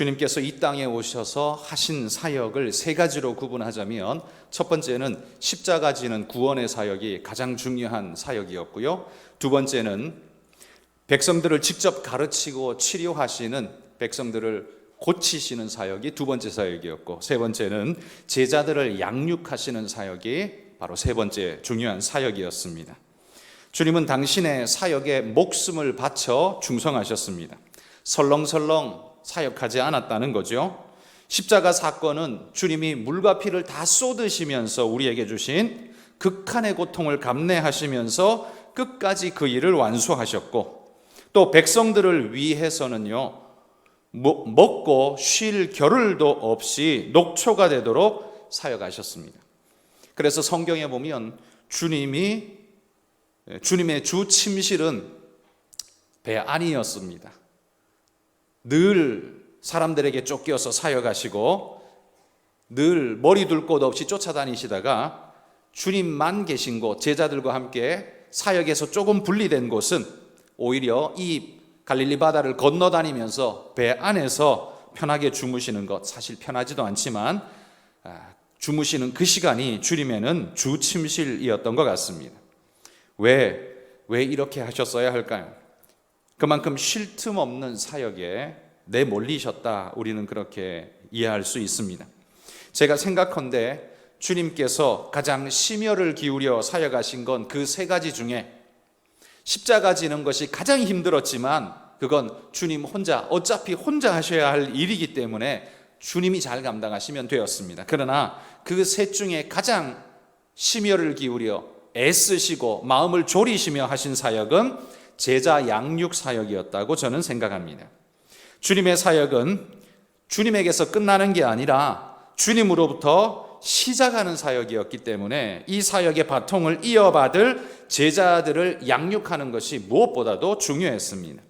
주님께서 이 땅에 오셔서 하신 사역을 세 가지로 구분하자면, 첫 번째는 십자가 지는 구원의 사역이 가장 중요한 사역이었고요. 두 번째는 백성들을 직접 가르치고 치료하시는, 백성들을 고치시는 사역이 두 번째 사역이었고, 세 번째는 제자들을 양육하시는 사역이 바로 세 번째 중요한 사역이었습니다. 주님은 당신의 사역에 목숨을 바쳐 중성하셨습니다. 설렁설렁 사역하지 않았다는 거죠. 십자가 사건은 주님이 물과 피를 다 쏟으시면서 우리에게 주신 극한의 고통을 감내하시면서 끝까지 그 일을 완수하셨고, 또 백성들을 위해서는요, 먹고 쉴 겨를도 없이 녹초가 되도록 사역하셨습니다. 그래서 성경에 보면 주님의 주 침실은 배 안이었습니다. 늘 사람들에게 쫓겨서 사역하시고 늘 머리 둘 곳 없이 쫓아다니시다가 주님만 계신 곳, 제자들과 함께 사역에서 조금 분리된 곳은 오히려 이 갈릴리 바다를 건너다니면서 배 안에서 편하게 주무시는 것, 사실 편하지도 않지만 주무시는 그 시간이 주님에는 주 침실이었던 것 같습니다. 왜 이렇게 하셨어야 할까요? 그만큼 쉴 틈 없는 사역에 내몰리셨다, 우리는 그렇게 이해할 수 있습니다. 제가 생각컨대 주님께서 가장 심혈을 기울여 사역하신 건 그 세 가지 중에 십자가 지는 것이 가장 힘들었지만 그건 주님 혼자, 어차피 혼자 하셔야 할 일이기 때문에 주님이 잘 감당하시면 되었습니다. 그러나 그 셋 중에 가장 심혈을 기울여 애쓰시고 마음을 졸이시며 하신 사역은 제자 양육 사역이었다고 저는 생각합니다. 주님의 사역은 주님에게서 끝나는 게 아니라 주님으로부터 시작하는 사역이었기 때문에 이 사역의 바통을 이어받을 제자들을 양육하는 것이 무엇보다도 중요했습니다.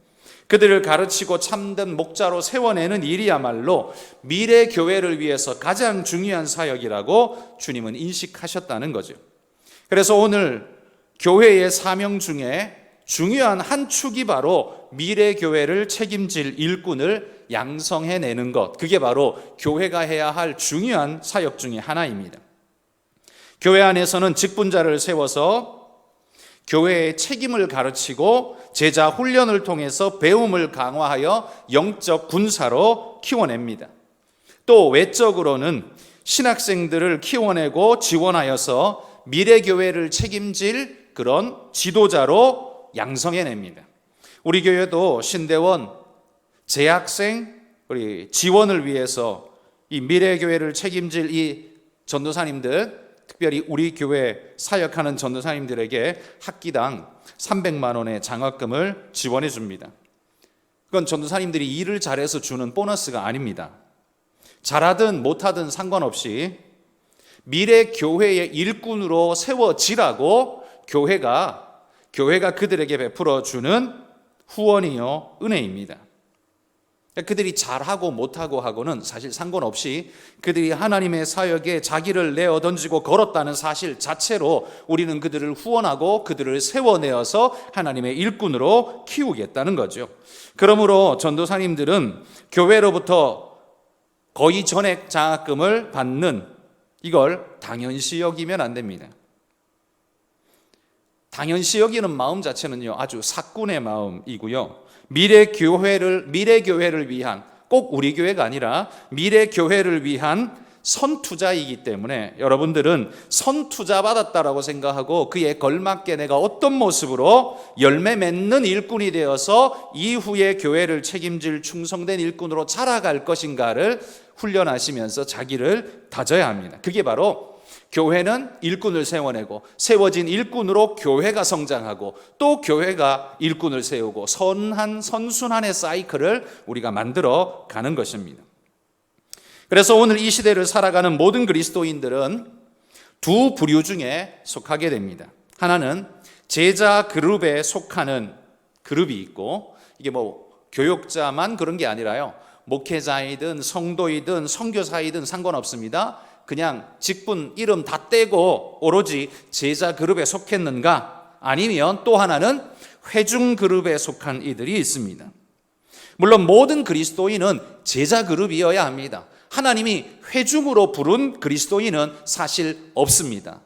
그들을 가르치고 참된 목자로 세워내는 일이야말로 미래 교회를 위해서 가장 중요한 사역이라고 주님은 인식하셨다는 거죠. 그래서 오늘 교회의 사명 중에 중요한 한 축이 바로 미래 교회를 책임질 일꾼을 양성해내는 것, 그게 바로 교회가 해야 할 중요한 사역 중에 하나입니다. 교회 안에서는 직분자를 세워서 교회의 책임을 가르치고 제자 훈련을 통해서 배움을 강화하여 영적 군사로 키워냅니다. 또 외적으로는 신학생들을 키워내고 지원하여서 미래 교회를 책임질 그런 지도자로 양성해냅니다. 우리 교회도 신대원 재학생 우리 지원을 위해서 이 미래교회를 책임질 이 전도사님들, 특별히 우리 교회 사역하는 전도사님들에게 학기당 300만 원의 장학금을 지원해 줍니다. 그건 전도사님들이 일을 잘해서 주는 보너스가 아닙니다. 잘하든 못하든 상관없이 미래 교회의 일꾼으로 세워지라고 교회가 그들에게 베풀어주는 후원이요 은혜입니다. 그들이 잘하고 못하고 하고는 사실 상관없이 그들이 하나님의 사역에 자기를 내어 던지고 걸었다는 사실 자체로 우리는 그들을 후원하고 그들을 세워내어서 하나님의 일꾼으로 키우겠다는 거죠. 그러므로 전도사님들은 교회로부터 거의 전액 장학금을 받는, 이걸 당연시 여기면 안 됩니다. 당연시 여기는 마음 자체는요 아주 사꾼의 마음이고요, 미래 교회를 위한, 꼭 우리 교회가 아니라 미래 교회를 위한 선투자이기 때문에 여러분들은 선투자 받았다라고 생각하고 그에 걸맞게 내가 어떤 모습으로 열매 맺는 일꾼이 되어서 이후에 교회를 책임질 충성된 일꾼으로 자라갈 것인가를 훈련하시면서 자기를 다져야 합니다. 그게 바로 교회는 일꾼을 세워내고 세워진 일꾼으로 교회가 성장하고 또 교회가 일꾼을 세우고 선순환의 사이클을 우리가 만들어 가는 것입니다. 그래서 오늘 이 시대를 살아가는 모든 그리스도인들은 두 부류 중에 속하게 됩니다. 하나는 제자 그룹에 속하는 그룹이 있고, 이게 교육자만 그런 게 아니라요, 목회자이든 성도이든 선교사이든 상관없습니다. 그냥 직분 이름 다 떼고 오로지 제자 그룹에 속했는가, 아니면 또 하나는 회중 그룹에 속한 이들이 있습니다. 물론 모든 그리스도인은 제자 그룹이어야 합니다. 하나님이 회중으로 부른 그리스도인은 사실 없습니다.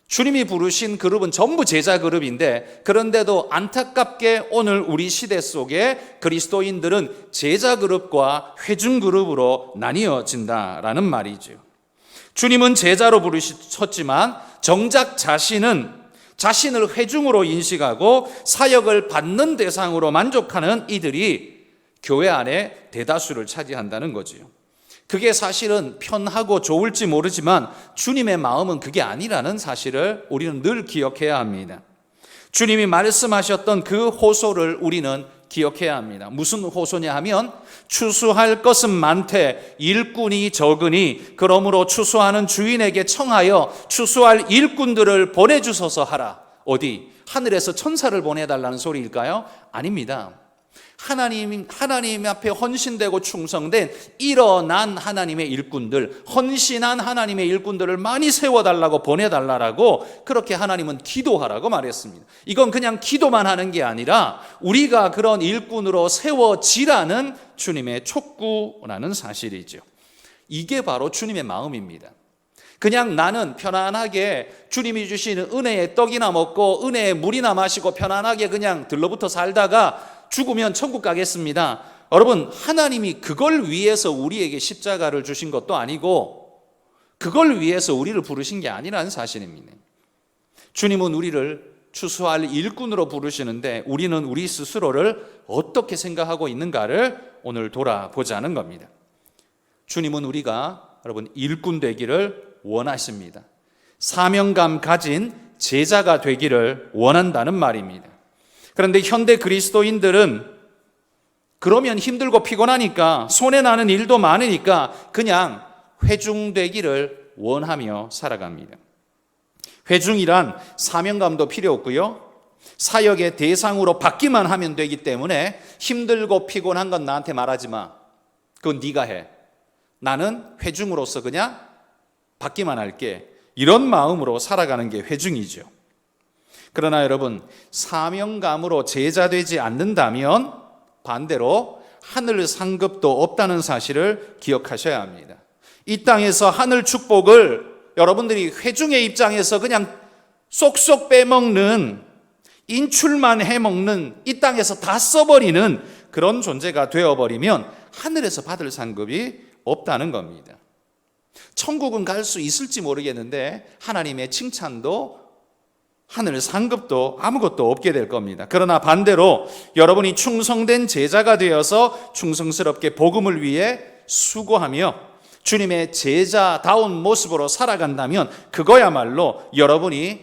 주님이 부르신 그룹은 전부 제자 그룹인데, 그런데도 안타깝게 오늘 우리 시대 속에 그리스도인들은 제자 그룹과 회중 그룹으로 나뉘어진다라는 말이죠. 주님은 제자로 부르셨지만 정작 자신을 회중으로 인식하고 사역을 받는 대상으로 만족하는 이들이 교회 안에 대다수를 차지한다는 거지요. 그게 사실은 편하고 좋을지 모르지만 주님의 마음은 그게 아니라는 사실을 우리는 늘 기억해야 합니다. 주님이 말씀하셨던 그 호소를 우리는 기억해야 합니다. 무슨 호소냐 하면, 추수할 것은 많되 일꾼이 적으니 그러므로 추수하는 주인에게 청하여 추수할 일꾼들을 보내주소서 하라. 어디? 하늘에서 천사를 보내달라는 소리일까요? 아닙니다. 하나님 앞에 헌신되고 충성된 일어난 하나님의 일꾼들, 헌신한 하나님의 일꾼들을 많이 세워달라고, 보내달라고 그렇게 하나님은 기도하라고 말했습니다. 이건 그냥 기도만 하는 게 아니라 우리가 그런 일꾼으로 세워지라는 주님의 촉구라는 사실이죠. 이게 바로 주님의 마음입니다. 그냥 나는 편안하게 주님이 주시는 은혜의 떡이나 먹고 은혜의 물이나 마시고 편안하게 그냥 들러붙어 살다가 죽으면 천국 가겠습니다. 여러분, 하나님이 그걸 위해서 우리에게 십자가를 주신 것도 아니고 그걸 위해서 우리를 부르신 게 아니라는 사실입니다. 주님은 우리를 추수할 일꾼으로 부르시는데 우리는 우리 스스로를 어떻게 생각하고 있는가를 오늘 돌아보자는 겁니다. 주님은 우리가 여러분 일꾼 되기를 원하십니다. 사명감 가진 제자가 되기를 원한다는 말입니다. 그런데 현대 그리스도인들은 그러면 힘들고 피곤하니까, 손해나는 일도 많으니까 그냥 회중되기를 원하며 살아갑니다. 회중이란 사명감도 필요 없고요, 사역의 대상으로 받기만 하면 되기 때문에 힘들고 피곤한 건 나한테 말하지 마. 그건 네가 해. 나는 회중으로서 그냥 받기만 할게. 이런 마음으로 살아가는 게 회중이죠. 그러나 여러분, 사명감으로 제자되지 않는다면 반대로 하늘 상급도 없다는 사실을 기억하셔야 합니다. 이 땅에서 하늘 축복을 여러분들이 회중의 입장에서 그냥 쏙쏙 빼먹는, 인출만 해먹는, 이 땅에서 다 써버리는 그런 존재가 되어버리면 하늘에서 받을 상급이 없다는 겁니다. 천국은 갈 수 있을지 모르겠는데 하나님의 칭찬도 하늘 상급도 아무것도 없게 될 겁니다. 그러나 반대로 여러분이 충성된 제자가 되어서 충성스럽게 복음을 위해 수고하며 주님의 제자다운 모습으로 살아간다면 그거야말로 여러분이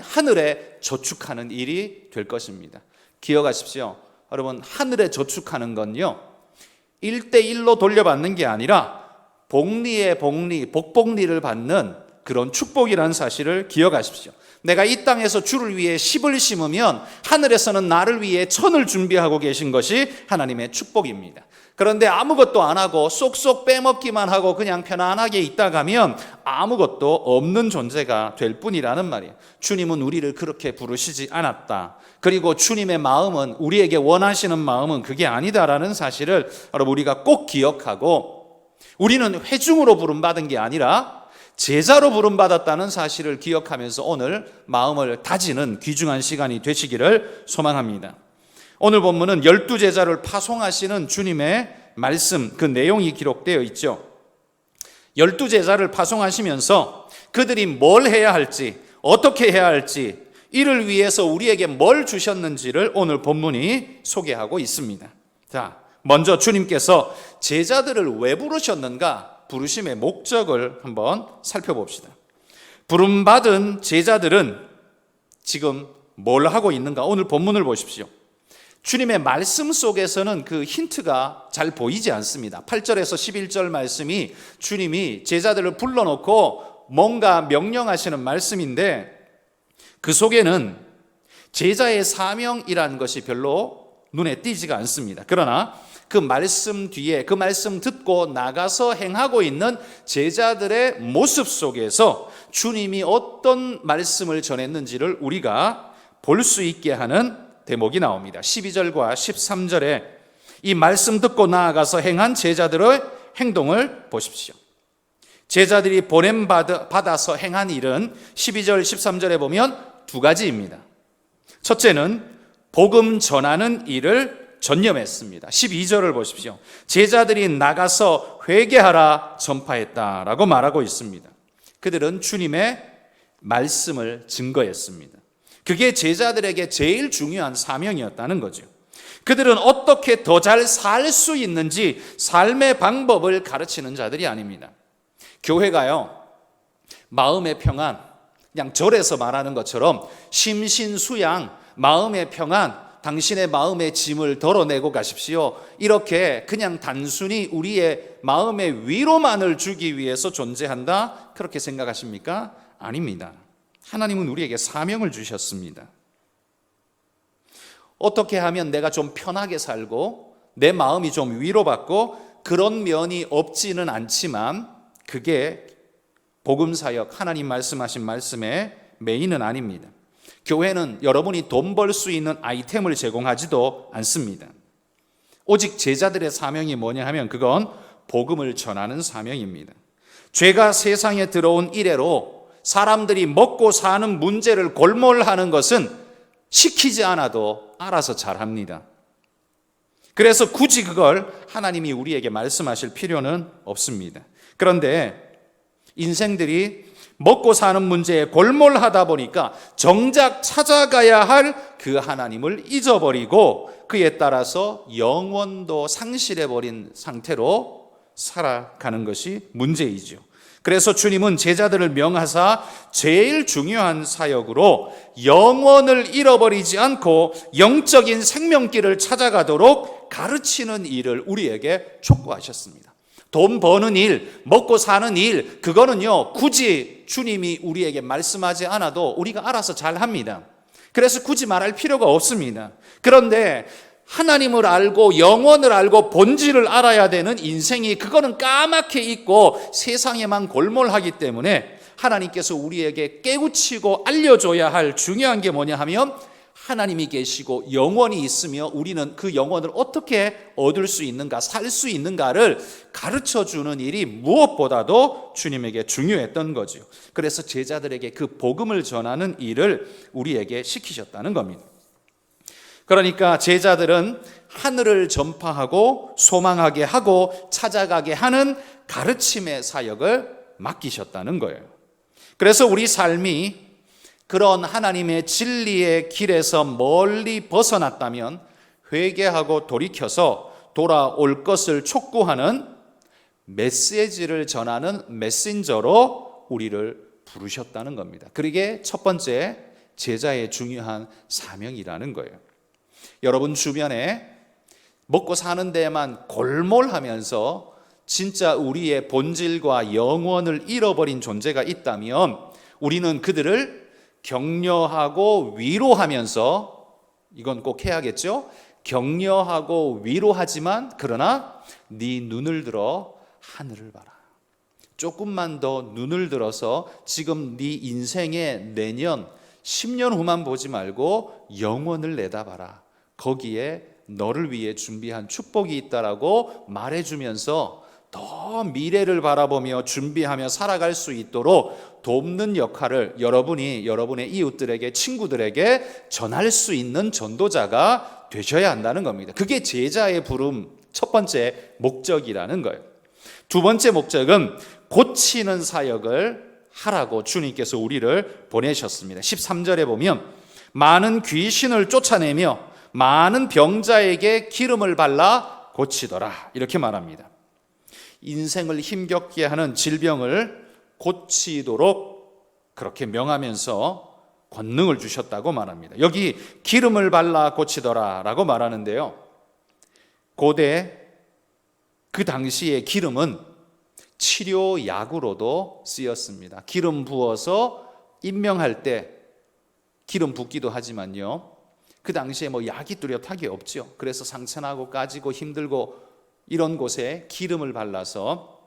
하늘에 저축하는 일이 될 것입니다. 기억하십시오. 여러분, 하늘에 저축하는 건요 1대1로 돌려받는 게 아니라 복리의 복리, 복복리를 받는 그런 축복이라는 사실을 기억하십시오. 내가 이 땅에서 주를 위해 10을 심으면 하늘에서는 나를 위해 1000을 준비하고 계신 것이 하나님의 축복입니다. 그런데 아무것도 안 하고 쏙쏙 빼먹기만 하고 그냥 편안하게 있다 가면 아무것도 없는 존재가 될 뿐이라는 말이에요. 주님은 우리를 그렇게 부르시지 않았다. 그리고 주님의 마음은, 우리에게 원하시는 마음은 그게 아니다라는 사실을 여러분 우리가 꼭 기억하고, 우리는 회중으로 부름받은 게 아니라 제자로 부름받았다는 사실을 기억하면서 오늘 마음을 다지는 귀중한 시간이 되시기를 소망합니다. 오늘 본문은 12제자를 파송하시는 주님의 말씀, 그 내용이 기록되어 있죠. 12제자를 파송하시면서 그들이 뭘 해야 할지, 어떻게 해야 할지, 이를 위해서 우리에게 뭘 주셨는지를 오늘 본문이 소개하고 있습니다. 자, 먼저 주님께서 제자들을 왜 부르셨는가? 부르심의 목적을 한번 살펴봅시다. 부름받은 제자들은 지금 뭘 하고 있는가? 오늘 본문을 보십시오. 주님의 말씀 속에서는 그 힌트가 잘 보이지 않습니다. 8절에서 11절 말씀이 주님이 제자들을 불러놓고 뭔가 명령하시는 말씀인데, 그 속에는 제자의 사명이라는 것이 별로 눈에 띄지가 않습니다. 그러나 그 말씀 뒤에, 그 말씀 듣고 나가서 행하고 있는 제자들의 모습 속에서 주님이 어떤 말씀을 전했는지를 우리가 볼 수 있게 하는 대목이 나옵니다. 12절과 13절에 이 말씀 듣고 나아가서 행한 제자들의 행동을 보십시오. 제자들이 보냄받아서 행한 일은 12절 13절에 보면 두 가지입니다. 첫째는 복음 전하는 일을 전념했습니다. 12절을 보십시오. 제자들이 나가서 회개하라 전파했다라고 말하고 있습니다. 그들은 주님의 말씀을 증거했습니다. 그게 제자들에게 제일 중요한 사명이었다는 거죠. 그들은 어떻게 더 잘 살 수 있는지 삶의 방법을 가르치는 자들이 아닙니다. 교회가요, 마음의 평안, 그냥 절에서 말하는 것처럼 심신수양, 마음의 평안, 당신의 마음의 짐을 덜어내고 가십시오. 이렇게 그냥 단순히 우리의 마음의 위로만을 주기 위해서 존재한다? 그렇게 생각하십니까? 아닙니다. 하나님은 우리에게 사명을 주셨습니다. 어떻게 하면 내가 좀 편하게 살고 내 마음이 좀 위로받고 그런 면이 없지는 않지만 그게 복음사역, 하나님 말씀하신 말씀의 메인은 아닙니다. 교회는 여러분이 돈 벌 수 있는 아이템을 제공하지도 않습니다. 오직 제자들의 사명이 뭐냐 하면 그건 복음을 전하는 사명입니다. 죄가 세상에 들어온 이래로 사람들이 먹고 사는 문제를 골몰하는 것은 시키지 않아도 알아서 잘합니다. 그래서 굳이 그걸 하나님이 우리에게 말씀하실 필요는 없습니다. 그런데 인생들이 먹고 사는 문제에 골몰하다 보니까 정작 찾아가야 할 그 하나님을 잊어버리고 그에 따라서 영원도 상실해버린 상태로 살아가는 것이 문제이죠. 그래서 주님은 제자들을 명하사 제일 중요한 사역으로 영원을 잃어버리지 않고 영적인 생명길을 찾아가도록 가르치는 일을 우리에게 촉구하셨습니다. 돈 버는 일, 먹고 사는 일, 그거는요, 굳이 주님이 우리에게 말씀하지 않아도 우리가 알아서 잘 합니다. 그래서 굳이 말할 필요가 없습니다. 그런데 하나님을 알고 영원을 알고 본질을 알아야 되는 인생이 그거는 까맣게 있고 세상에만 골몰하기 때문에 하나님께서 우리에게 깨우치고 알려줘야 할 중요한 게 뭐냐 하면 하나님이 계시고 영원이 있으며 우리는 그 영원을 어떻게 얻을 수 있는가, 살 수 있는가를 가르쳐주는 일이 무엇보다도 주님에게 중요했던 거죠. 그래서 제자들에게 그 복음을 전하는 일을 우리에게 시키셨다는 겁니다. 그러니까 제자들은 하늘을 전파하고 소망하게 하고 찾아가게 하는 가르침의 사역을 맡기셨다는 거예요. 그래서 우리 삶이 그런 하나님의 진리의 길에서 멀리 벗어났다면 회개하고 돌이켜서 돌아올 것을 촉구하는 메시지를 전하는 메신저로 우리를 부르셨다는 겁니다. 그게 첫 번째 제자의 중요한 사명이라는 거예요. 여러분 주변에 먹고 사는 데만 골몰하면서 진짜 우리의 본질과 영혼을 잃어버린 존재가 있다면 우리는 그들을 격려하고 위로하면서, 이건 꼭 해야겠죠? 격려하고 위로하지만 그러나 네 눈을 들어 하늘을 봐라. 조금만 더 눈을 들어서 지금 네 인생의 내년 10년 후만 보지 말고 영원을 내다봐라. 거기에 너를 위해 준비한 축복이 있다라고 말해주면서 더 미래를 바라보며 준비하며 살아갈 수 있도록 돕는 역할을 여러분이 여러분의 이웃들에게, 친구들에게 전할 수 있는 전도자가 되셔야 한다는 겁니다. 그게 제자의 부름 첫 번째 목적이라는 거예요. 두 번째 목적은 고치는 사역을 하라고 주님께서 우리를 보내셨습니다. 13절에 보면 많은 귀신을 쫓아내며 많은 병자에게 기름을 발라 고치더라, 이렇게 말합니다. 인생을 힘겹게 하는 질병을 고치도록 그렇게 명하면서 권능을 주셨다고 말합니다. 여기 기름을 발라 고치더라 라고 말하는데요, 고대 그 당시의 기름은 치료약으로도 쓰였습니다. 기름 부어서 임명할 때 기름 붓기도 하지만요, 그 당시에 약이 뚜렷하게 없죠. 그래서 상처나고 까지고 힘들고 이런 곳에 기름을 발라서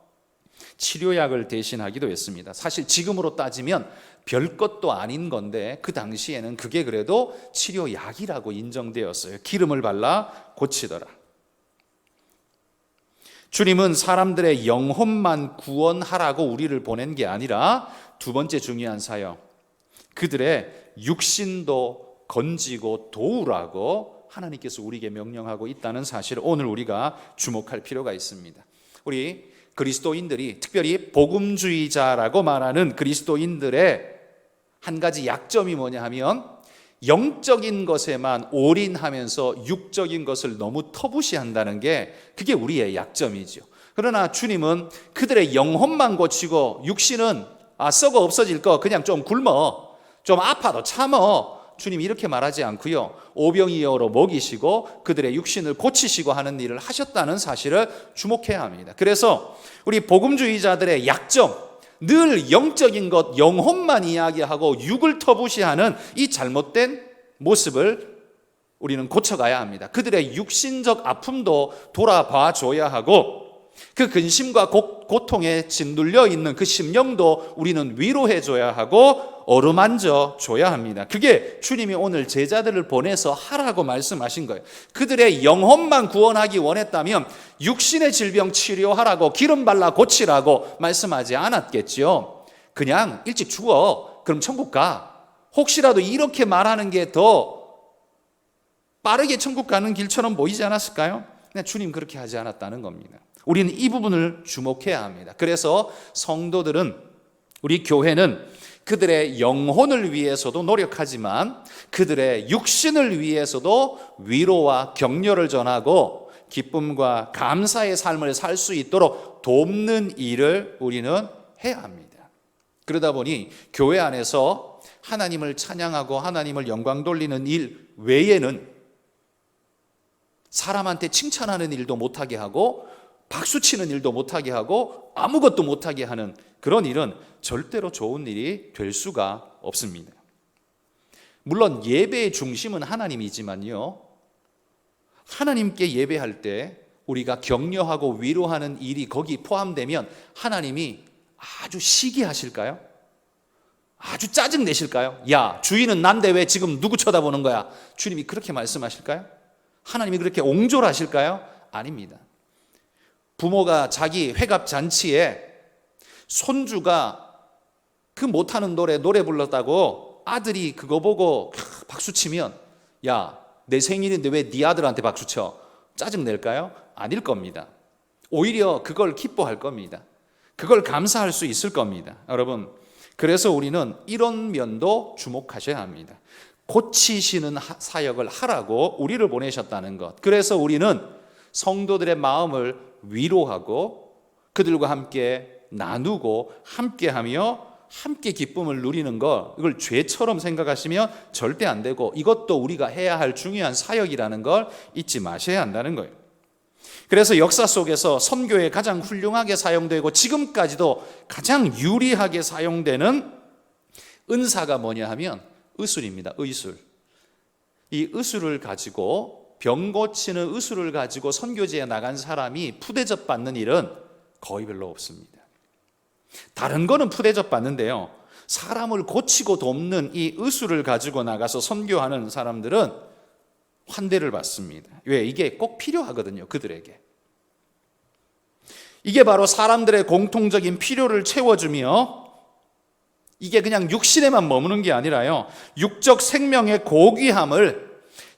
치료약을 대신하기도 했습니다. 사실 지금으로 따지면 별것도 아닌 건데 그 당시에는 그게 그래도 치료약이라고 인정되었어요. 기름을 발라 고치더라. 주님은 사람들의 영혼만 구원하라고 우리를 보낸 게 아니라 두 번째 중요한 사역, 그들의 육신도 건지고 도우라고 하나님께서 우리에게 명령하고 있다는 사실을 오늘 우리가 주목할 필요가 있습니다. 우리 그리스도인들이, 특별히 복음주의자라고 말하는 그리스도인들의 한 가지 약점이 뭐냐 하면 영적인 것에만 올인하면서 육적인 것을 너무 터부시한다는 게, 그게 우리의 약점이죠. 그러나 주님은 그들의 영혼만 고치고 육신은 썩어 없어질 거 그냥 좀 굶어, 좀 아파도 참어, 주님이 이렇게 말하지 않고요, 오병이어로 먹이시고 그들의 육신을 고치시고 하는 일을 하셨다는 사실을 주목해야 합니다. 그래서 우리 복음주의자들의 약점, 늘 영적인 것, 영혼만 이야기하고 육을 터부시하는 이 잘못된 모습을 우리는 고쳐가야 합니다. 그들의 육신적 아픔도 돌아봐 줘야 하고, 그 근심과 고통에 짓눌려 있는 그 심령도 우리는 위로해 줘야 하고 어루만져 줘야 합니다. 그게 주님이 오늘 제자들을 보내서 하라고 말씀하신 거예요. 그들의 영혼만 구원하기 원했다면 육신의 질병 치료하라고, 기름 발라 고치라고 말씀하지 않았겠지요. 그냥 일찍 죽어, 그럼 천국 가, 혹시라도 이렇게 말하는 게 더 빠르게 천국 가는 길처럼 보이지 않았을까요? 근데 주님 그렇게 하지 않았다는 겁니다. 우리는 이 부분을 주목해야 합니다. 그래서 성도들은, 우리 교회는 그들의 영혼을 위해서도 노력하지만 그들의 육신을 위해서도 위로와 격려를 전하고 기쁨과 감사의 삶을 살 수 있도록 돕는 일을 우리는 해야 합니다. 그러다 보니 교회 안에서 하나님을 찬양하고 하나님을 영광 돌리는 일 외에는 사람한테 칭찬하는 일도 못하게 하고 박수치는 일도 못하게 하고 아무것도 못하게 하는 그런 일은 절대로 좋은 일이 될 수가 없습니다. 물론 예배의 중심은 하나님이지만요, 하나님께 예배할 때 우리가 격려하고 위로하는 일이 거기 포함되면 하나님이 아주 시기하실까요? 아주 짜증내실까요? 야, 주인은 난데 왜 지금 누구 쳐다보는 거야? 주님이 그렇게 말씀하실까요? 하나님이 그렇게 옹졸하실까요? 아닙니다. 부모가 자기 회갑 잔치에 손주가 그 못하는 노래 불렀다고 아들이 그거 보고 박수치면, 야, 내 생일인데 왜 네 아들한테 박수쳐? 짜증낼까요? 아닐 겁니다. 오히려 그걸 기뻐할 겁니다. 그걸 감사할 수 있을 겁니다. 여러분, 그래서 우리는 이런 면도 주목하셔야 합니다. 고치시는 사역을 하라고 우리를 보내셨다는 것. 그래서 우리는 성도들의 마음을 위로하고 그들과 함께 나누고 함께하며 함께 기쁨을 누리는 것, 이걸 죄처럼 생각하시면 절대 안 되고, 이것도 우리가 해야 할 중요한 사역이라는 걸 잊지 마셔야 한다는 거예요. 그래서 역사 속에서 선교에 가장 훌륭하게 사용되고 지금까지도 가장 유리하게 사용되는 은사가 뭐냐 하면 의술입니다. 의술. 이 의술을 가지고, 병 고치는 의술을 가지고 선교지에 나간 사람이 푸대접 받는 일은 거의 별로 없습니다. 다른 거는 푸대접 받는데요, 사람을 고치고 돕는 이 의술을 가지고 나가서 선교하는 사람들은 환대를 받습니다. 왜? 이게 꼭 필요하거든요, 그들에게. 이게 바로 사람들의 공통적인 필요를 채워주며, 이게 그냥 육신에만 머무는 게 아니라요, 육적 생명의 고귀함을,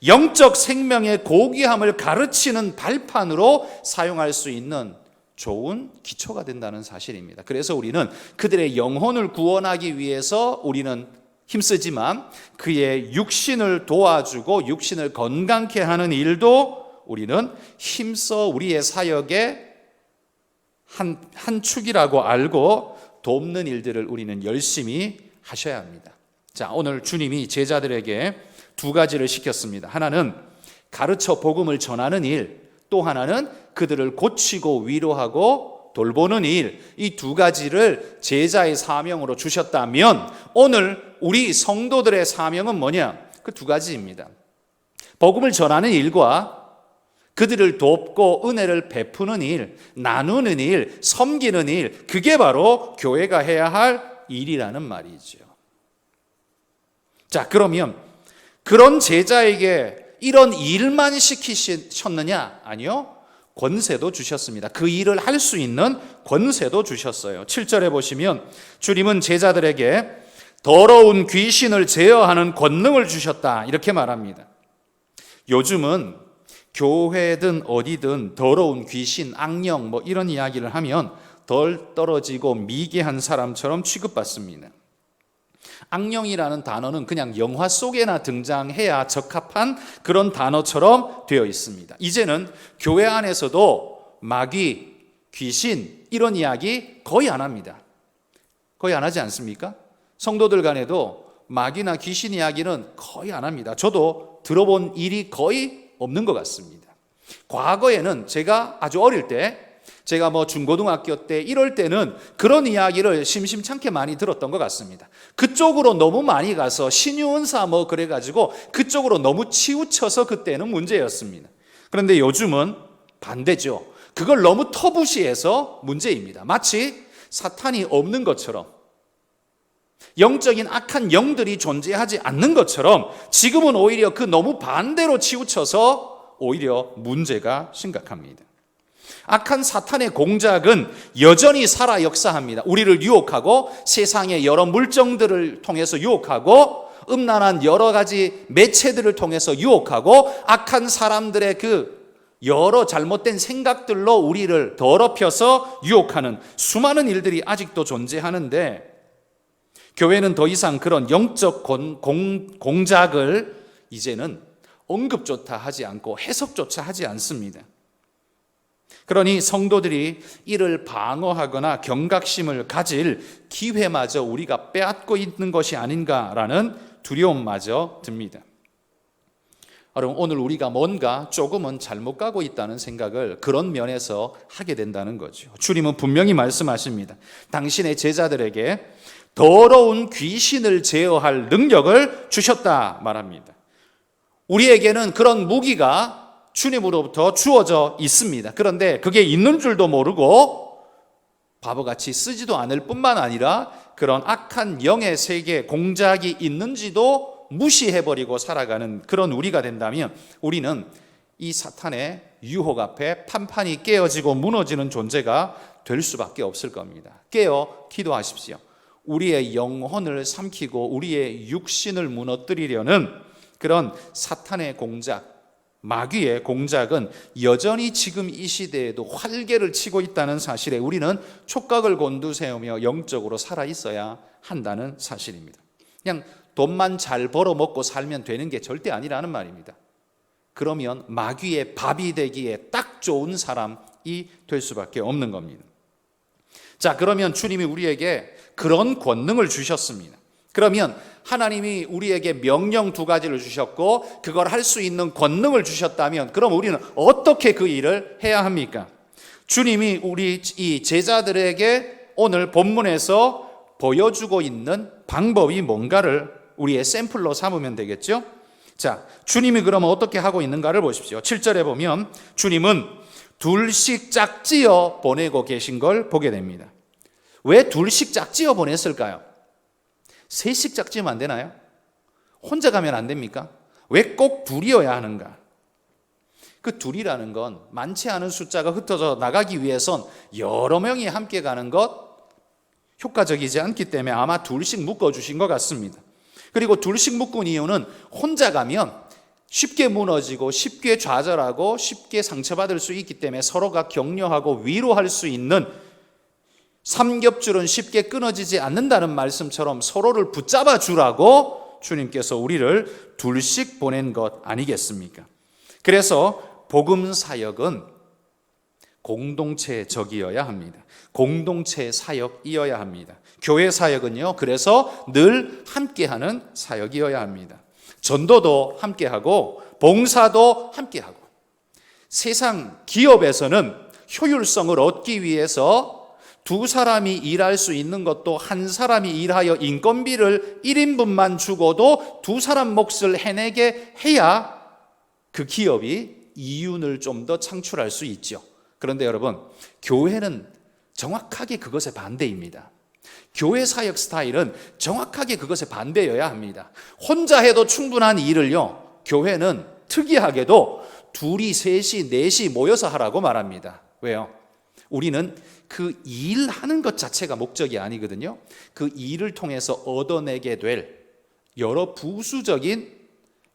영적 생명의 고귀함을 가르치는 발판으로 사용할 수 있는 좋은 기초가 된다는 사실입니다. 그래서 우리는 그들의 영혼을 구원하기 위해서 우리는 힘쓰지만 축의 육신을 도와주고 육신을 건강케 하는 일도 우리는 힘써 우리의 사역의 한 축이라고 알고 돕는 일들을 우리는 열심히 하셔야 합니다. 자, 오늘 주님이 제자들에게 두 가지를 시켰습니다. 하나는 가르쳐 복음을 전하는 일, 또 하나는 그들을 고치고 위로하고 돌보는 일, 이 두 가지를 제자의 사명으로 주셨다면 오늘 우리 성도들의 사명은 뭐냐? 그 두 가지입니다. 복음을 전하는 일과 그들을 돕고 은혜를 베푸는 일, 나누는 일, 섬기는 일, 그게 바로 교회가 해야 할 일이라는 말이죠. 자, 그러면 그런 제자에게 이런 일만 시키셨느냐? 아니요. 권세도 주셨습니다. 그 일을 할 수 있는 권세도 주셨어요. 7절에 보시면 주님은 제자들에게 더러운 귀신을 제어하는 권능을 주셨다 이렇게 말합니다. 요즘은 교회든 어디든 더러운 귀신, 악령 이런 이야기를 하면 덜 떨어지고 미개한 사람처럼 취급받습니다. 악령이라는 단어는 그냥 영화 속에나 등장해야 적합한 그런 단어처럼 되어 있습니다. 이제는 교회 안에서도 마귀, 귀신 이런 이야기 거의 안 합니다. 거의 안 하지 않습니까? 성도들 간에도 마귀나 귀신 이야기는 거의 안 합니다. 저도 들어본 일이 거의 없는 것 같습니다. 과거에는 제가 아주 어릴 때, 제가 중고등학교 때 이럴 때는 그런 이야기를 심심찮게 많이 들었던 것 같습니다. 그쪽으로 너무 많이 가서 신유은사 그래가지고 그쪽으로 너무 치우쳐서 그때는 문제였습니다. 그런데 요즘은 반대죠. 그걸 너무 터부시해서 문제입니다. 마치 사탄이 없는 것처럼, 영적인 악한 영들이 존재하지 않는 것처럼 지금은 오히려 그 너무 반대로 치우쳐서 오히려 문제가 심각합니다. 악한 사탄의 공작은 여전히 살아 역사합니다. 우리를 유혹하고 세상의 여러 물정들을 통해서 유혹하고 음란한 여러 가지 매체들을 통해서 유혹하고 악한 사람들의 그 여러 잘못된 생각들로 우리를 더럽혀서 유혹하는 수많은 일들이 아직도 존재하는데, 교회는 더 이상 그런 영적 공작을 이제는 언급조차 하지 않고 해석조차 하지 않습니다. 그러니 성도들이 이를 방어하거나 경각심을 가질 기회마저 우리가 빼앗고 있는 것이 아닌가라는 두려움마저 듭니다. 여러분, 오늘 우리가 뭔가 조금은 잘못 가고 있다는 생각을 그런 면에서 하게 된다는 거죠. 주님은 분명히 말씀하십니다. 당신의 제자들에게 더러운 귀신을 제어할 능력을 주셨다 말합니다. 우리에게는 그런 무기가 주님으로부터 주어져 있습니다. 그런데 그게 있는 줄도 모르고 바보같이 쓰지도 않을 뿐만 아니라 그런 악한 영의 세계 공작이 있는지도 무시해버리고 살아가는 그런 우리가 된다면 우리는 이 사탄의 유혹 앞에 판판이 깨어지고 무너지는 존재가 될 수밖에 없을 겁니다. 깨어 기도하십시오. 우리의 영혼을 삼키고 우리의 육신을 무너뜨리려는 그런 사탄의 공작, 마귀의 공작은 여전히 지금 이 시대에도 활개를 치고 있다는 사실에 우리는 촉각을 곤두세우며 영적으로 살아있어야 한다는 사실입니다. 그냥 돈만 잘 벌어먹고 살면 되는 게 절대 아니라는 말입니다. 그러면 마귀의 밥이 되기에 딱 좋은 사람이 될 수밖에 없는 겁니다. 자, 그러면 주님이 우리에게 그런 권능을 주셨습니다. 그러면 하나님이 우리에게 명령 2가지를 주셨고 그걸 할 수 있는 권능을 주셨다면 그럼 우리는 어떻게 그 일을 해야 합니까? 주님이 우리 이 제자들에게 오늘 본문에서 보여주고 있는 방법이 뭔가를 우리의 샘플로 삼으면 되겠죠? 자, 주님이 그러면 어떻게 하고 있는가를 보십시오. 7절에 보면 주님은 둘씩 짝지어 보내고 계신 걸 보게 됩니다. 왜 둘씩 짝지어 보냈을까요? 셋씩 짝지으면 안 되나요? 혼자 가면 안 됩니까? 왜 꼭 둘이어야 하는가? 그 둘이라는 건 많지 않은 숫자가 흩어져 나가기 위해선 여러 명이 함께 가는 것 효과적이지 않기 때문에 아마 둘씩 묶어주신 것 같습니다. 그리고 둘씩 묶은 이유는 혼자 가면 쉽게 무너지고 쉽게 좌절하고 쉽게 상처받을 수 있기 때문에 서로가 격려하고 위로할 수 있는, 삼겹줄은 쉽게 끊어지지 않는다는 말씀처럼 서로를 붙잡아 주라고 주님께서 우리를 둘씩 보낸 것 아니겠습니까? 그래서 복음 사역은 공동체적이어야 합니다. 공동체 사역이어야 합니다. 교회 사역은요, 그래서 늘 함께하는 사역이어야 합니다. 전도도 함께하고 봉사도 함께하고, 세상 기업에서는 효율성을 얻기 위해서 2사람이 일할 수 있는 것도 한 사람이 일하여 인건비를 1인분만 주고도 2사람 몫을 해내게 해야 그 기업이 이윤을 좀 더 창출할 수 있죠. 그런데 여러분, 교회는 정확하게 그것의 반대입니다. 교회 사역 스타일은 정확하게 그것의 반대여야 합니다. 혼자 해도 충분한 일을요, 교회는 특이하게도 둘이, 셋이, 넷이 모여서 하라고 말합니다. 왜요? 우리는 그 일하는 것 자체가 목적이 아니거든요. 그 일을 통해서 얻어내게 될 여러 부수적인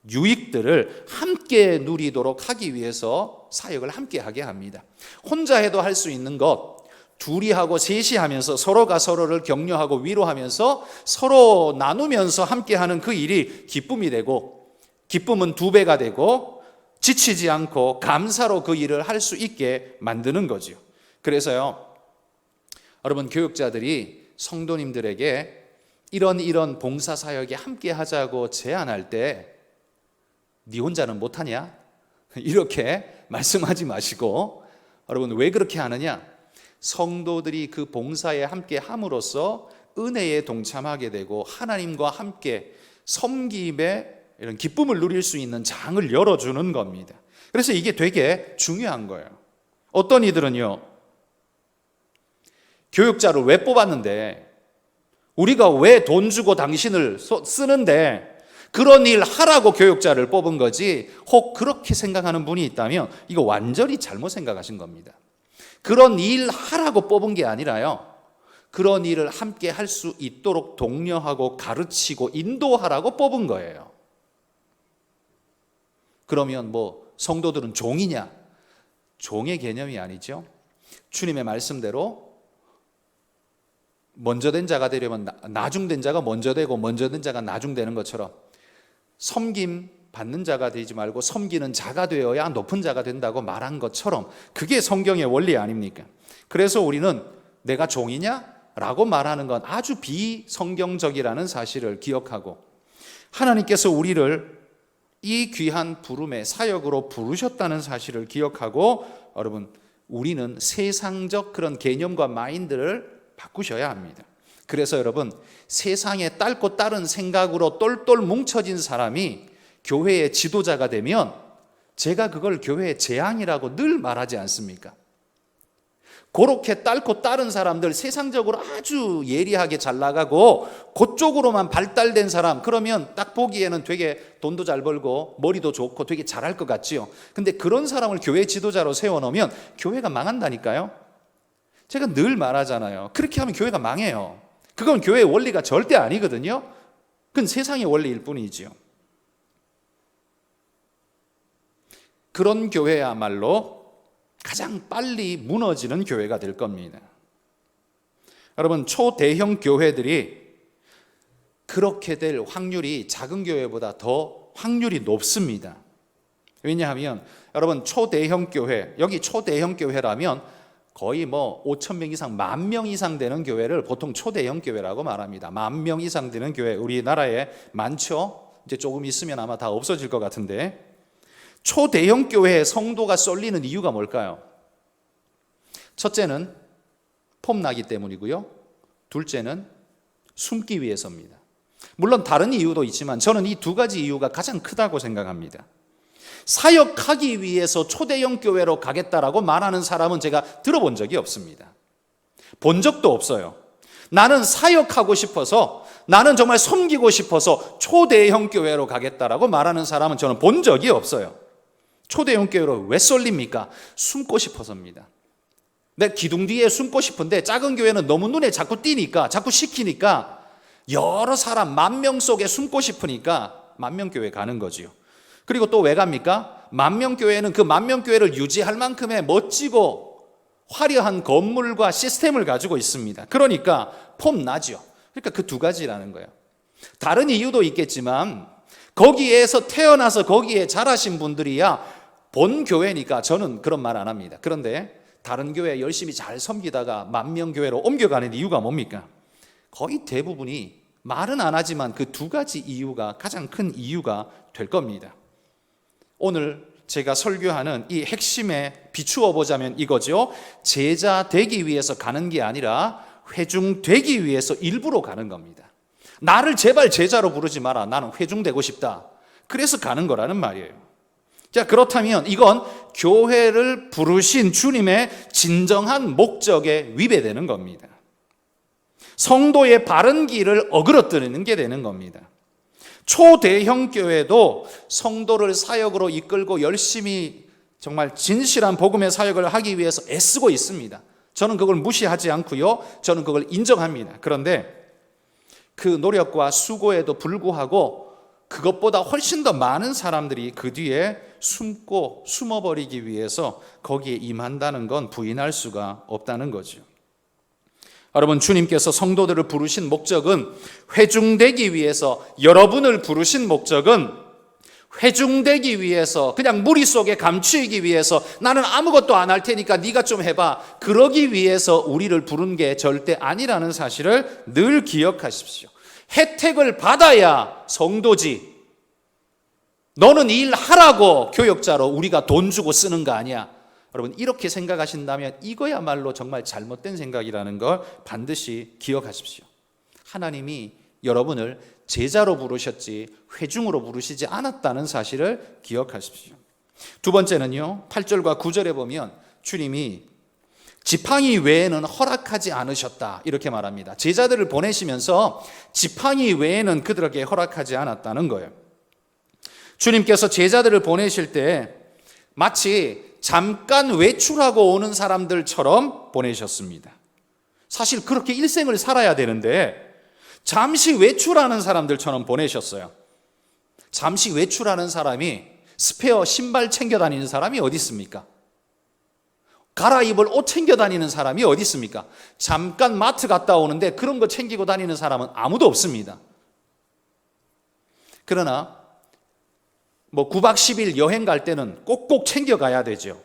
유익들을 함께 누리도록 하기 위해서 사역을 함께 하게 합니다. 혼자 해도 할 수 있는 것, 둘이 하고 셋이 하면서 서로가 서로를 격려하고 위로하면서 서로 나누면서 함께 하는 그 일이 기쁨이 되고, 기쁨은 2배가 되고 지치지 않고 감사로 그 일을 할 수 있게 만드는 거죠. 그래서요, 여러분, 교육자들이 성도님들에게 이런 봉사사역에 함께 하자고 제안할 때 네 혼자는 못하냐? 이렇게 말씀하지 마시고, 여러분, 왜 그렇게 하느냐? 성도들이 그 봉사에 함께 함으로써 은혜에 동참하게 되고 하나님과 함께 섬김의 이런 기쁨을 누릴 수 있는 장을 열어주는 겁니다. 그래서 이게 되게 중요한 거예요. 어떤 이들은요, 교육자를 왜 뽑았는데, 우리가 왜 돈 주고 당신을 쓰는데 그런 일 하라고 교육자를 뽑은 거지, 혹 그렇게 생각하는 분이 있다면 이거 완전히 잘못 생각하신 겁니다. 그런 일 하라고 뽑은 게 아니라요, 그런 일을 함께 할 수 있도록 독려하고 가르치고 인도하라고 뽑은 거예요. 그러면 뭐 성도들은 종이냐? 종의 개념이 아니죠. 주님의 말씀대로 먼저 된 자가 되려면 나중된 자가 먼저 되고 먼저 된 자가 나중되는 것처럼 섬김 받는 자가 되지 말고 섬기는 자가 되어야 높은 자가 된다고 말한 것처럼 그게 성경의 원리 아닙니까? 그래서 우리는 내가 종이냐? 라고 말하는 건 아주 비성경적이라는 사실을 기억하고, 하나님께서 우리를 이 귀한 부름의 사역으로 부르셨다는 사실을 기억하고, 여러분, 우리는 세상적 그런 개념과 마인드를 바꾸셔야 합니다. 그래서 여러분, 세상에 딸고 다른 생각으로 똘똘 뭉쳐진 사람이 교회의 지도자가 되면 제가 그걸 교회의 재앙이라고 늘 말하지 않습니까? 그렇게 딸고 다른 사람들, 세상적으로 아주 예리하게 잘 나가고 그쪽으로만 발달된 사람, 그러면 딱 보기에는 되게 돈도 잘 벌고 머리도 좋고 되게 잘할 것 같지요. 근데 그런 사람을 교회 지도자로 세워놓으면 교회가 망한다니까요. 제가 늘 말하잖아요. 그렇게 하면 교회가 망해요. 그건 교회의 원리가 절대 아니거든요. 그건 세상의 원리일 뿐이지요. 그런 교회야말로 가장 빨리 무너지는 교회가 될 겁니다. 여러분, 초대형 교회들이 그렇게 될 확률이 작은 교회보다 더 확률이 높습니다. 왜냐하면 여러분, 초대형 교회, 여기 초대형 교회라면 거의 뭐 5,000명 이상, 10,000명 이상 되는 교회를 보통 초대형 교회라고 말합니다. 10,000명 이상 되는 교회, 우리나라에 많죠? 이제 조금 있으면 아마 다 없어질 것 같은데, 초대형 교회에 성도가 쏠리는 이유가 뭘까요? 첫째는 폼나기 때문이고요. 둘째는 숨기 위해서입니다. 물론 다른 이유도 있지만 저는 이 2가지 이유가 가장 크다고 생각합니다. 사역하기 위해서 초대형 교회로 가겠다라고 말하는 사람은 제가 들어본 적이 없습니다. 본 적도 없어요. 나는 사역하고 싶어서, 나는 정말 섬기고 싶어서 초대형 교회로 가겠다라고 말하는 사람은 저는 본 적이 없어요. 초대형 교회로 왜 쏠립니까? 숨고 싶어서입니다. 내 기둥 뒤에 숨고 싶은데 작은 교회는 너무 눈에 자꾸 띄니까, 자꾸 시키니까 여러 사람 10,000명 속에 숨고 싶으니까 10,000명 교회 가는 거지요. 그리고 또 왜 갑니까? 10,000명 교회는 그 10,000명 교회를 유지할 만큼의 멋지고 화려한 건물과 시스템을 가지고 있습니다. 그러니까 폼나죠. 그러니까 그 2가지라는 거예요. 다른 이유도 있겠지만 거기에서 태어나서 거기에 자라신 분들이야 본 교회니까 저는 그런 말 안 합니다. 그런데 다른 교회 열심히 잘 섬기다가 10,000명 교회로 옮겨가는 이유가 뭡니까? 거의 대부분이 말은 안 하지만 그 2가지 이유가 가장 큰 이유가 될 겁니다. 오늘 제가 설교하는 이 핵심에 비추어 보자면 이거죠. 제자 되기 위해서 가는 게 아니라 회중되기 위해서 일부러 가는 겁니다. 나를 제발 제자로 부르지 마라. 나는 회중되고 싶다. 그래서 가는 거라는 말이에요. 자, 그렇다면 이건 교회를 부르신 주님의 진정한 목적에 위배되는 겁니다. 성도의 바른 길을 어그러뜨리는 게 되는 겁니다. 초대형 교회도 성도를 사역으로 이끌고 열심히 정말 진실한 복음의 사역을 하기 위해서 애쓰고 있습니다. 저는 그걸 무시하지 않고요. 저는 그걸 인정합니다. 그런데 그 노력과 수고에도 불구하고 그것보다 훨씬 더 많은 사람들이 그 뒤에 숨어버리기 위해서 거기에 임한다는 건 부인할 수가 없다는 거죠. 여러분, 주님께서 성도들을 부르신 목적은 회중되기 위해서, 여러분을 부르신 목적은 회중되기 위해서, 그냥 무리 속에 감추기 위해서, 나는 아무것도 안 할 테니까 네가 좀 해봐, 그러기 위해서 우리를 부른 게 절대 아니라는 사실을 늘 기억하십시오. 혜택을 받아야 성도지, 너는 일하라고 교역자로 우리가 돈 주고 쓰는 거 아니야. 여러분, 이렇게 생각하신다면 이거야말로 정말 잘못된 생각이라는 걸 반드시 기억하십시오. 하나님이 여러분을 제자로 부르셨지 회중으로 부르시지 않았다는 사실을 기억하십시오. 두 번째는요, 8절과 9절에 보면 주님이 지팡이 외에는 허락하지 않으셨다 이렇게 말합니다. 제자들을 보내시면서 지팡이 외에는 그들에게 허락하지 않았다는 거예요. 주님께서 제자들을 보내실 때 마치 잠깐 외출하고 오는 사람들처럼 보내셨습니다. 사실 그렇게 일생을 살아야 되는데 잠시 외출하는 사람들처럼 보내셨어요. 잠시 외출하는 사람이 스페어 신발 챙겨 다니는 사람이 어디 있습니까? 갈아입을 옷 챙겨 다니는 사람이 어디 있습니까? 잠깐 마트 갔다 오는데 그런 거 챙기고 다니는 사람은 아무도 없습니다. 그러나 9박 10일 여행 갈 때는 꼭꼭 챙겨가야 되죠.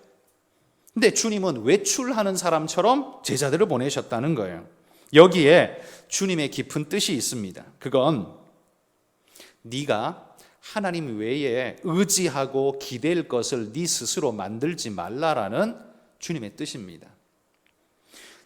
근데 주님은 외출하는 사람처럼 제자들을 보내셨다는 거예요. 여기에 주님의 깊은 뜻이 있습니다. 그건 네가 하나님 외에 의지하고 기댈 것을 네 스스로 만들지 말라라는 주님의 뜻입니다.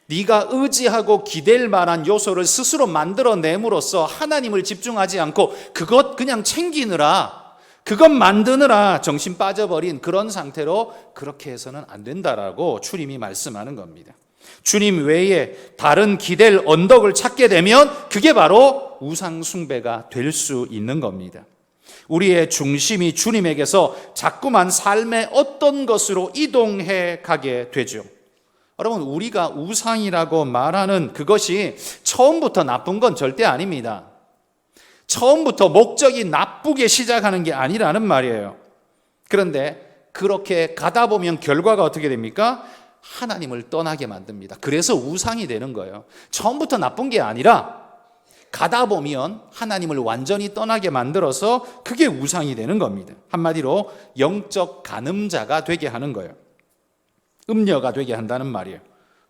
네가 의지하고 기댈 만한 요소를 스스로 만들어냄으로써 하나님을 집중하지 않고 그것 그냥 챙기느라, 그것 만드느라 정신 빠져버린 그런 상태로 그렇게 해서는 안 된다라고 주님이 말씀하는 겁니다. 주님 외에 다른 기댈 언덕을 찾게 되면 그게 바로 우상 숭배가 될 수 있는 겁니다. 우리의 중심이 주님에게서 자꾸만 삶의 어떤 것으로 이동해 가게 되죠. 여러분, 우리가 우상이라고 말하는 그것이 처음부터 나쁜 건 절대 아닙니다. 처음부터 목적이 나쁘게 시작하는 게 아니라는 말이에요. 그런데 그렇게 가다 보면 결과가 어떻게 됩니까? 하나님을 떠나게 만듭니다. 그래서 우상이 되는 거예요. 처음부터 나쁜 게 아니라 가다 보면 하나님을 완전히 떠나게 만들어서 그게 우상이 되는 겁니다. 한마디로 영적 간음자가 되게 하는 거예요. 음녀가 되게 한다는 말이에요.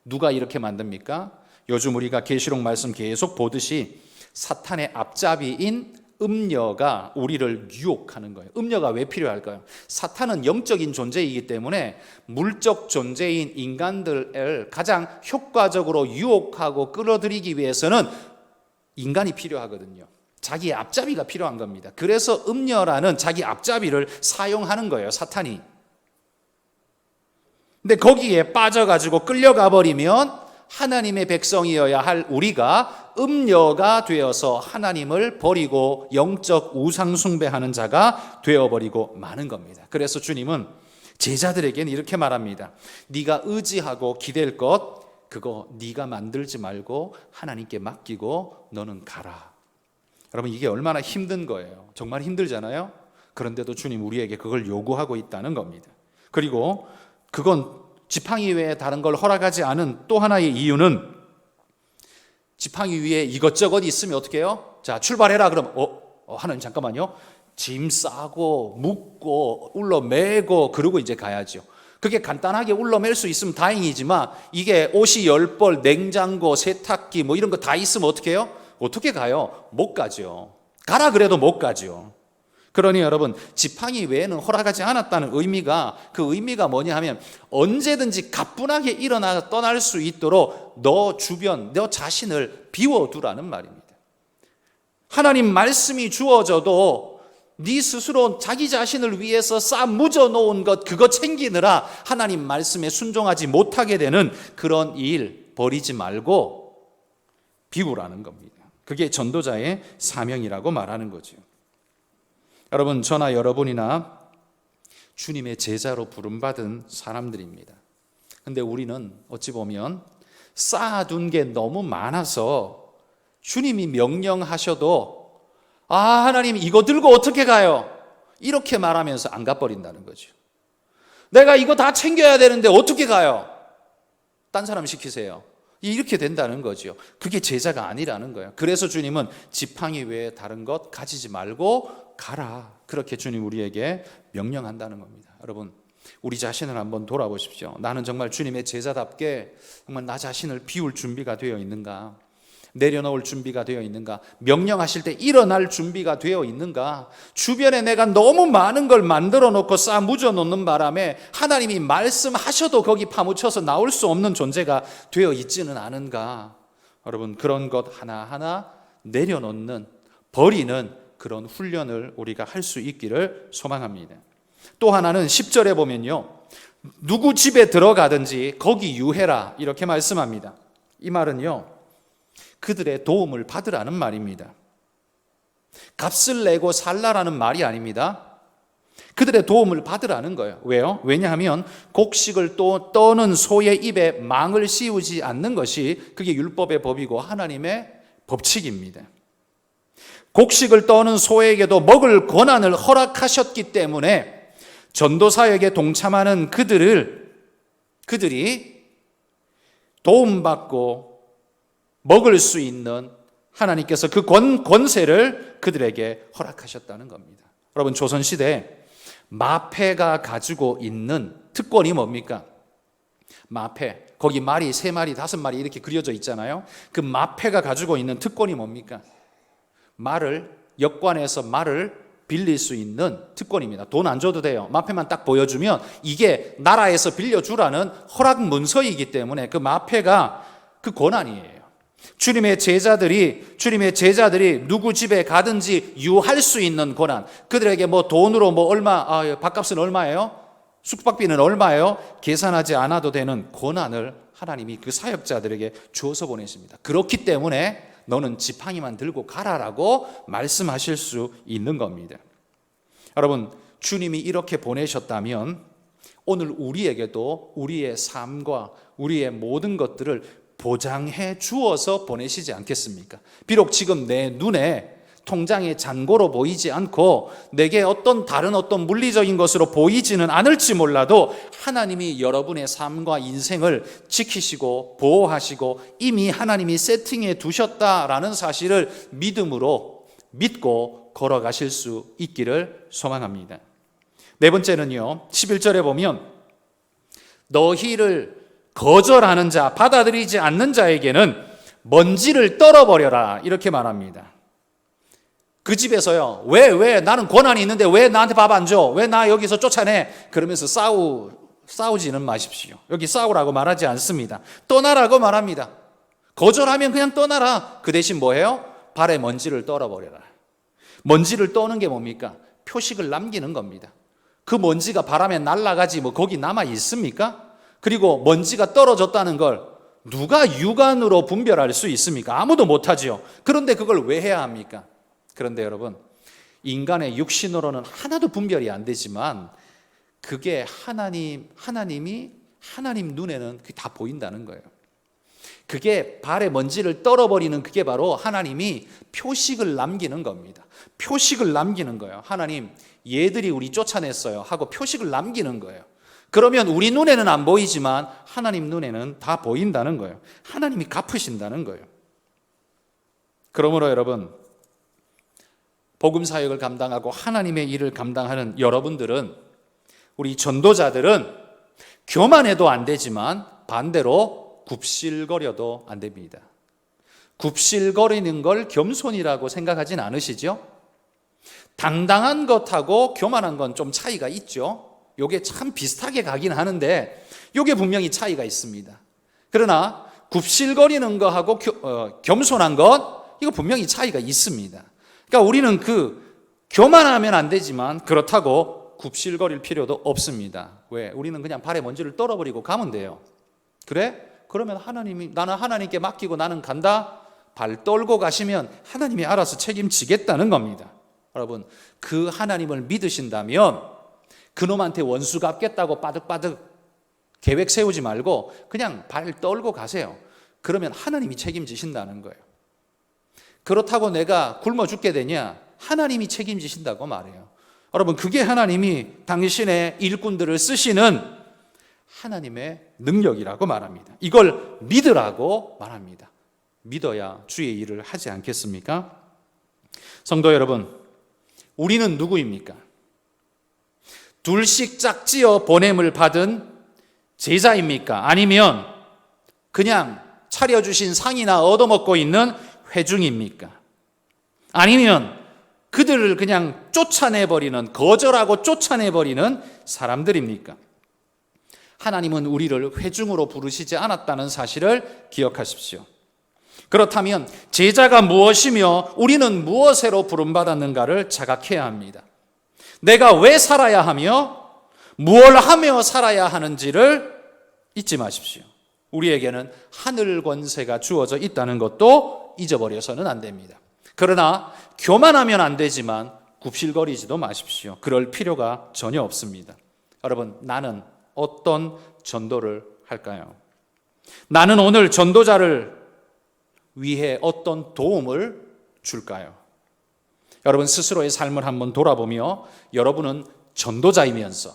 누가 이렇게 만듭니까? 요즘 우리가 계시록 말씀 계속 보듯이 사탄의 앞잡이인 음녀가 우리를 유혹하는 거예요. 음녀가 왜 필요할까요? 사탄은 영적인 존재이기 때문에 물적 존재인 인간들을 가장 효과적으로 유혹하고 끌어들이기 위해서는 인간이 필요하거든요. 자기의 앞잡이가 필요한 겁니다. 그래서 음녀라는 자기 앞잡이를 사용하는 거예요, 사탄이. 근데 거기에 빠져가지고 끌려가 버리면 하나님의 백성이어야 할 우리가 음녀가 되어서 하나님을 버리고 영적 우상 숭배하는 자가 되어버리고 마는 겁니다. 그래서 주님은 제자들에게는 이렇게 말합니다. 네가 의지하고 기댈 것 그거 네가 만들지 말고 하나님께 맡기고 너는 가라. 여러분, 이게 얼마나 힘든 거예요. 정말 힘들잖아요. 그런데도 주님 우리에게 그걸 요구하고 있다는 겁니다. 그리고 그건 지팡이 외에 다른 걸 허락하지 않은 또 하나의 이유는 지팡이 위에 이것저것 있으면 어떻게 해요? 자, 출발해라. 그럼 하나님 잠깐만요. 짐 싸고 묶고 울러매고 그러고 이제 가야죠. 그게 간단하게 울러맬 수 있으면 다행이지만 이게 옷이 10벌, 냉장고, 세탁기 뭐 이런 거 다 있으면 어떻게 해요? 어떻게 가요? 못 가죠. 가라 그래도 못 가죠. 그러니 여러분, 지팡이 외에는 허락하지 않았다는 의미가, 그 의미가 뭐냐 하면 언제든지 가뿐하게 일어나 떠날 수 있도록 너 주변, 너 자신을 비워두라는 말입니다. 하나님 말씀이 주어져도 네 스스로 자기 자신을 위해서 싹 묻어놓은 것 그거 챙기느라 하나님 말씀에 순종하지 못하게 되는 그런 일 버리지 말고 비우라는 겁니다. 그게 전도자의 사명이라고 말하는 거죠. 여러분, 저나 여러분이나 주님의 제자로 부름받은 사람들입니다. 근데 우리는 어찌 보면 쌓아둔 게 너무 많아서 주님이 명령하셔도 하나님 이거 들고 어떻게 가요? 이렇게 말하면서 안 가버린다는 거죠. 내가 이거 다 챙겨야 되는데 어떻게 가요? 딴 사람 시키세요. 이렇게 된다는 거죠. 그게 제자가 아니라는 거예요. 그래서 주님은 지팡이 외에 다른 것 가지지 말고 가라. 그렇게 주님 우리에게 명령한다는 겁니다. 여러분, 우리 자신을 한번 돌아보십시오. 나는 정말 주님의 제자답게 정말 나 자신을 비울 준비가 되어 있는가? 내려놓을 준비가 되어 있는가? 명령하실 때 일어날 준비가 되어 있는가? 주변에 내가 너무 많은 걸 만들어 놓고 쌓아 묻어 놓는 바람에 하나님이 말씀하셔도 거기 파묻혀서 나올 수 없는 존재가 되어 있지는 않은가? 여러분, 그런 것 하나하나 내려놓는, 버리는 그런 훈련을 우리가 할 수 있기를 소망합니다. 또 하나는 10절에 보면요, 누구 집에 들어가든지 거기 유해라 이렇게 말씀합니다. 이 말은요, 그들의 도움을 받으라는 말입니다. 값을 내고 살라라는 말이 아닙니다. 그들의 도움을 받으라는 거예요. 왜요? 왜냐하면 곡식을 또 떠는 소의 입에 망을 씌우지 않는 것이 그게 율법의 법이고 하나님의 법칙입니다. 곡식을 떠는 소에게도 먹을 권한을 허락하셨기 때문에 전도사역에 동참하는 그들이 도움받고 먹을 수 있는 하나님께서 그 권세를 그들에게 허락하셨다는 겁니다. 여러분, 조선시대 마패가 가지고 있는 특권이 뭡니까? 마패, 거기 말이 3마리, 5마리 이렇게 그려져 있잖아요. 그 마패가 가지고 있는 특권이 뭡니까? 역관에서 말을 빌릴 수 있는 특권입니다. 돈 안 줘도 돼요. 마패만 딱 보여주면 이게 나라에서 빌려주라는 허락 문서이기 때문에 그 마패가 그 권한이에요. 주님의 제자들이 누구 집에 가든지 유할 수 있는 권한, 그들에게 뭐 돈으로 밥값은 얼마예요? 숙박비는 얼마예요? 계산하지 않아도 되는 권한을 하나님이 그 사역자들에게 주어서 보내십니다. 그렇기 때문에 너는 지팡이만 들고 가라라고 말씀하실 수 있는 겁니다. 여러분, 주님이 이렇게 보내셨다면 오늘 우리에게도 우리의 삶과 우리의 모든 것들을 보장해 주어서 보내시지 않겠습니까? 비록 지금 내 눈에 통장의 잔고로 보이지 않고 내게 다른 어떤 물리적인 것으로 보이지는 않을지 몰라도 하나님이 여러분의 삶과 인생을 지키시고 보호하시고 이미 하나님이 세팅해 두셨다라는 사실을 믿고 걸어가실 수 있기를 소망합니다. 네 번째는요, 11절에 보면 너희를 거절하는 자, 받아들이지 않는 자에게는 먼지를 떨어버려라 이렇게 말합니다. 그 집에서요, 왜 나는 권한이 있는데 왜 나한테 밥 안 줘? 왜 나 여기서 쫓아내? 그러면서 싸우지는 마십시오. 여기 싸우라고 말하지 않습니다. 떠나라고 말합니다. 거절하면 그냥 떠나라. 그 대신 뭐예요? 발에 먼지를 떨어버려라. 먼지를 떠는 게 뭡니까? 표식을 남기는 겁니다. 그 먼지가 바람에 날아가지 거기 남아 있습니까? 그리고 먼지가 떨어졌다는 걸 누가 육안으로 분별할 수 있습니까? 아무도 못하죠. 그런데 그걸 왜 해야 합니까? 그런데 여러분, 인간의 육신으로는 하나도 분별이 안 되지만 그게 하나님 눈에는 그게 다 보인다는 거예요. 그게 발에 먼지를 떨어버리는 그게 바로 하나님이 표식을 남기는 겁니다. 표식을 남기는 거예요. 하나님, 얘들이 우리 쫓아냈어요 하고 표식을 남기는 거예요. 그러면 우리 눈에는 안 보이지만 하나님 눈에는 다 보인다는 거예요. 하나님이 갚으신다는 거예요. 그러므로 여러분, 복음 사역을 감당하고 하나님의 일을 감당하는 여러분들은, 우리 전도자들은 교만해도 안 되지만 반대로 굽실거려도 안 됩니다. 굽실거리는 걸 겸손이라고 생각하진 않으시죠? 당당한 것하고 교만한 건 좀 차이가 있죠. 이게 참 비슷하게 가긴 하는데 이게 분명히 차이가 있습니다. 그러나 굽실거리는 것하고 겸손한 것, 이거 분명히 차이가 있습니다. 그러니까 우리는 교만하면 안 되지만 그렇다고 굽실거릴 필요도 없습니다. 왜? 우리는 그냥 발에 먼지를 떨어버리고 가면 돼요. 그래? 그러면 나는 하나님께 맡기고 나는 간다. 발 떨고 가시면 하나님이 알아서 책임지겠다는 겁니다. 여러분, 그 하나님을 믿으신다면 그놈한테 원수 갚겠다고 빠득빠득 계획 세우지 말고 그냥 발 떨고 가세요. 그러면 하나님이 책임지신다는 거예요. 그렇다고 내가 굶어 죽게 되냐? 하나님이 책임지신다고 말해요. 여러분, 그게 하나님이 당신의 일꾼들을 쓰시는 하나님의 능력이라고 말합니다. 이걸 믿으라고 말합니다. 믿어야 주의 일을 하지 않겠습니까? 성도 여러분, 우리는 누구입니까? 둘씩 짝지어 보냄을 받은 제자입니까? 아니면 그냥 차려주신 상이나 얻어먹고 있는 회중입니까? 아니면 그들을 그냥 쫓아내버리는, 거절하고 쫓아내버리는 사람들입니까? 하나님은 우리를 회중으로 부르시지 않았다는 사실을 기억하십시오. 그렇다면 제자가 무엇이며 우리는 무엇으로 부름받았는가를 자각해야 합니다. 내가 왜 살아야 하며 무엇을 하며 살아야 하는지를 잊지 마십시오. 우리에게는 하늘 권세가 주어져 있다는 것도 잊어버려서는 안 됩니다. 그러나 교만하면 안 되지만 굽실거리지도 마십시오. 그럴 필요가 전혀 없습니다. 여러분, 나는 어떤 전도를 할까요? 나는 오늘 전도자를 위해 어떤 도움을 줄까요? 여러분 스스로의 삶을 한번 돌아보며 여러분은 전도자이면서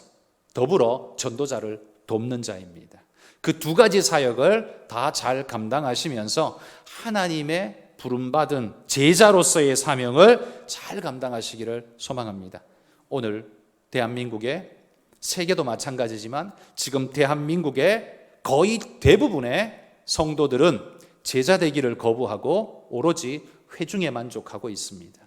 더불어 전도자를 돕는 자입니다. 그 두 가지 사역을 다 잘 감당하시면서 하나님의 부름받은 제자로서의 사명을 잘 감당하시기를 소망합니다. 오늘 대한민국의, 세계도 마찬가지지만 지금 대한민국의 거의 대부분의 성도들은 제자 되기를 거부하고 오로지 회중에 만족하고 있습니다.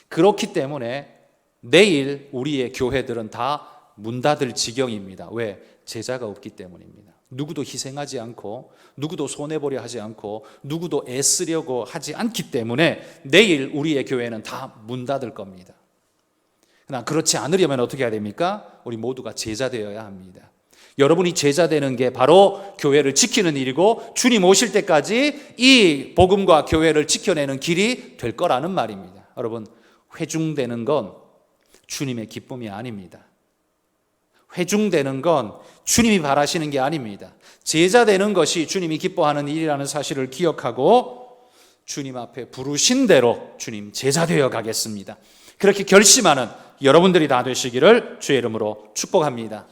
그렇기 때문에 내일 우리의 교회들은 다 문 닫을 지경입니다. 왜? 제자가 없기 때문입니다. 누구도 희생하지 않고 누구도 손해보려 하지 않고 누구도 애쓰려고 하지 않기 때문에 내일 우리의 교회는 다 문 닫을 겁니다. 그러나 그렇지 않으려면 어떻게 해야 됩니까? 우리 모두가 제자 되어야 합니다. 여러분이 제자 되는 게 바로 교회를 지키는 일이고 주님 오실 때까지 이 복음과 교회를 지켜내는 길이 될 거라는 말입니다. 여러분, 회중되는 건 주님의 기쁨이 아닙니다. 회중되는 건 주님이 바라시는 게 아닙니다. 제자 되는 것이 주님이 기뻐하는 일이라는 사실을 기억하고 주님 앞에 부르신 대로 주님 제자 되어 가겠습니다. 그렇게 결심하는 여러분들이 다 되시기를 주의 이름으로 축복합니다.